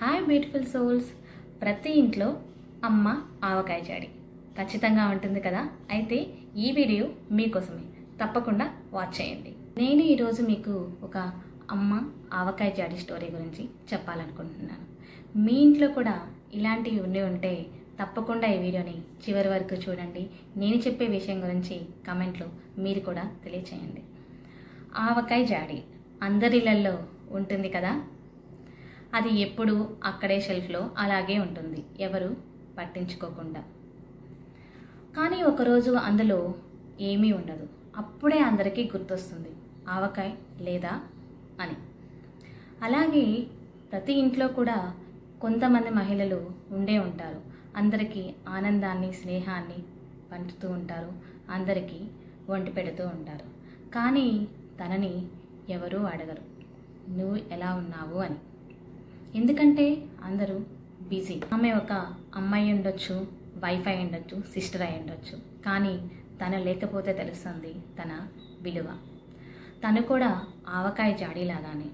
Hi beautiful souls. ప్రతి ఇంట్లో అమ్మ ఆవకాయ జాడి ఖచ్చితంగా ఉంటుంది కదా. అయితే ఈ వీడియో మీకోసమే, తప్పకుండా వాచ్ చేయండి. నేను ఈరోజు మీకు ఒక అమ్మ ఆవకాయ జాడి స్టోరీ గురించి చెప్పాలనుకుంటున్నాను. మీ ఇంట్లో కూడా ఇలాంటివి ఉంటే తప్పకుండా ఈ వీడియోని చివరి వరకు చూడండి. నేను చెప్పే విషయం గురించి కమెంట్లో మీరు కూడా తెలియచేయండి. ఆవకాయ జాడి అందరిళ్ళల్లో ఉంటుంది కదా. అది ఎప్పుడు అక్కడే షెల్ఫ్లో అలాగే ఉంటుంది, ఎవరు పట్టించుకోకుండా. కానీ ఒకరోజు అందులో ఏమీ ఉండదు. అప్పుడే అందరికీ గుర్తొస్తుంది ఆవకాయ లేదా అని. అలాగే ప్రతి ఇంట్లో కూడా కొంతమంది మహిళలు ఉండే ఉంటారు. అందరికీ ఆనందాన్ని, స్నేహాన్ని పంచుతూ ఉంటారు, అందరికీ వండి పెడుతూ ఉంటారు. కానీ తనని ఎవరూ అడగరు, నువ్వు ఎలా ఉన్నావు అని. ఎందుకంటే అందరూ బిజీ. ఆమె ఒక అమ్మాయి ఉండొచ్చు, వైఫ్ అయి ఉండొచ్చు, సిస్టర్ అయి ఉండొచ్చు. కానీ తను లేకపోతే తెలుస్తుంది తన విలువ. తను కూడా ఆవకాయ జాడీలాగానే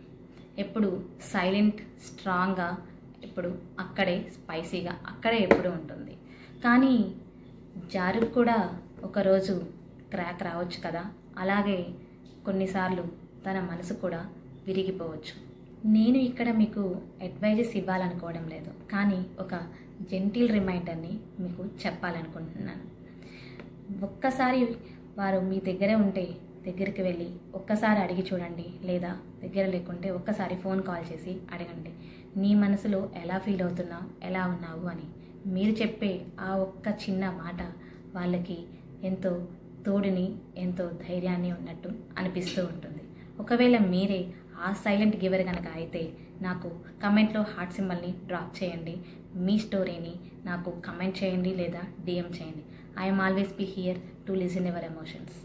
ఎప్పుడు సైలెంట్, స్ట్రాంగ్గా, ఎప్పుడు అక్కడే స్పైసీగా అక్కడే ఎప్పుడు ఉంటుంది. కానీ జారుకు కూడా ఒకరోజు క్రాక్ రావచ్చు కదా. అలాగే కొన్నిసార్లు తన మనసు కూడా విరిగిపోవచ్చు. నేను ఇక్కడ మీకు అడ్వైజెస్ ఇవ్వాలనుకోవడం లేదు, కానీ ఒక జెంటిల్ రిమైండర్ని మీకు చెప్పాలనుకుంటున్నాను. ఒక్కసారి వారు మీ దగ్గరే ఉంటే దగ్గరికి వెళ్ళి ఒక్కసారి అడిగి చూడండి, లేదా దగ్గర లేకుంటే ఒక్కసారి ఫోన్ కాల్ చేసి అడగండి, నీ మనసులో ఎలా ఫీల్ అవుతున్నావు, ఎలా ఉన్నావు అని. మీరు చెప్పే ఆ ఒక్క చిన్న మాట వాళ్ళకి ఎంతో తోడుని, ఎంతో ధైర్యాన్ని ఉన్నట్టు అనిపిస్తూ ఉంటుంది. ఒకవేళ మీరే ఆ సైలెంట్ గివర్ కనుక అయితే నాకు కమెంట్లో హార్ట్ సింబల్ని డ్రాప్ చేయండి. మీ స్టోరీని నాకు కమెంట్ చేయండి లేదా DM చేయండి. I'm always be here to listen your emotions.